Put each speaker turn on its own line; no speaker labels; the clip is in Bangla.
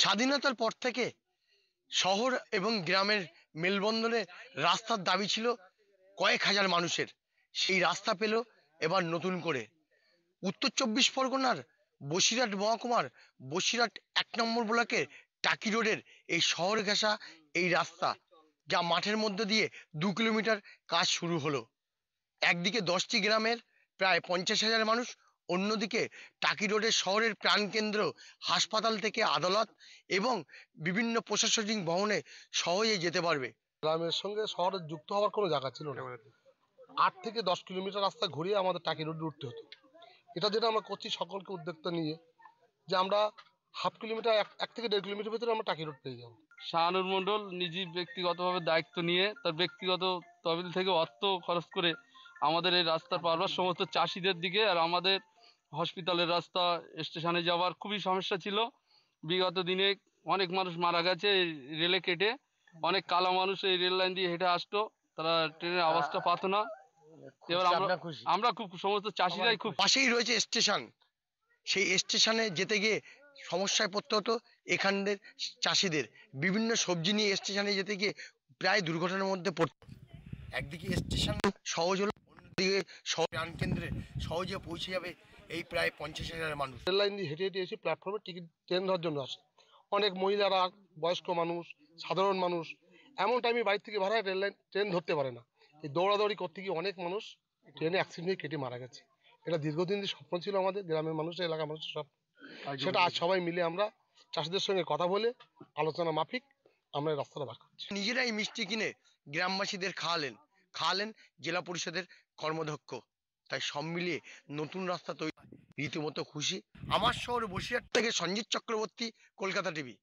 স্বাধীনতার পর থেকে শহর এবং গ্রামের মেলবন্ধনে রাস্তার দাবি ছিল কয়েক হাজার মানুষের। সেই রাস্তা পেল এবার নতুন করে। উত্তর চব্বিশ পরগনার বসিরহাট মহকুমার বসিরহাট 1 নম্বর ব্লকের টাকি রোডের এই শহর ঘেঁষা এই রাস্তা, যা মাঠের মধ্যে দিয়ে 2 কিলোমিটার কাজ শুরু হলো। একদিকে 10টি গ্রামের প্রায় 50,000 মানুষ, অন্যদিকে টাকি রোডের শহরের প্রাণকেন্দ্র হাসপাতাল থেকে আদালত এবং বিভিন্ন প্রশাসনিক ভবনে সহজে যেতে পারবে।
গ্রামের সঙ্গে শহরের যুক্ত হওয়ার কোনো জায়গা ছিল না। 8 থেকে 10 কিলোমিটার রাস্তা ঘুরিয়ে আমাদের টাকি রোডে উঠতে হতো। এটা যেটা আমরা করছি সকলকে উদ্যোক্তা নিয়ে, যে আমরা হাফ কিলোমিটার 1 থেকে 1.5 কিলোমিটার ভিতরে আমরা টাকি রোড পেয়ে যাবো।
শাহানুর মণ্ডল নিজে ব্যক্তিগতভাবে দায়িত্ব নিয়ে তার ব্যক্তিগত তহবিল থেকে অর্থ খরচ করে আমাদের এই রাস্তার পারবার সমস্ত চাষিদের দিকে, আর আমাদের হসপিটালের রাস্তা স্টেশনে যাওয়ার খুবই সমস্যা ছিল। বিগত দিনে অনেক মানুষ মারা গেছে এই রেলে কেটে, অনেক কালা মানুষ এই রেল লাইন দিয়ে হেঁটে আসতো, তারা ট্রেনের আওয়াজটা পাতো না। এবার আমরা খুব সমস্ত চাষিরাই খুব
পাশেই রয়েছে স্টেশন, সেই স্টেশনে যেতে গিয়ে সমস্যায় পড়তে হতো এখানদের চাষিদের। বিভিন্ন সবজি নিয়ে স্টেশনে যেতে গিয়ে প্রায় দুর্ঘটনার মধ্যে পড়তো। একদিকে স্টেশন সহজ হলো, অন্যদিকে শহর প্রাণকেন্দ্রে সহজে পৌঁছে যাবে এই প্রায় 50,000 মানুষ।
রেল লাইন দিয়ে হেঁটে হেঁটে এসে প্ল্যাটফর্মে টিকিট ট্রেন ধরার জন্য আসে অনেক মহিলারা, বয়স্ক মানুষ, সাধারণ মানুষ। এমন টাইমে বাড়ি থেকে ভাড়া রেল লাইন ট্রেন ধরতে পারে না। এই দৌড়াদৌড়ি করতে গিয়ে অনেক মানুষ ট্রেনে অ্যাক্সিডেন্ট হয়ে কেটে মারা গেছে। এটা দীর্ঘদিন স্বপ্ন ছিল আমাদের গ্রামের মানুষের, এলাকার মানুষের স্বপ্ন। সেটা আজ সবাই মিলে আমরা চাষিদের সঙ্গে কথা বলে আলোচনা মাফিক আমরা এই রাস্তাটা বার করছি।
নিজেরাই মিষ্টি কিনে গ্রামবাসীদের খাওয়ালেন জেলা পরিষদের কর্মধ্যক্ষ। তাই সব মিলিয়ে নতুন রাস্তা তৈরি, রীতিমতো খুশি। আমার শহর বসিরহাট থেকে সঞ্জিত চক্রবর্তী, কলকাতা টিভি।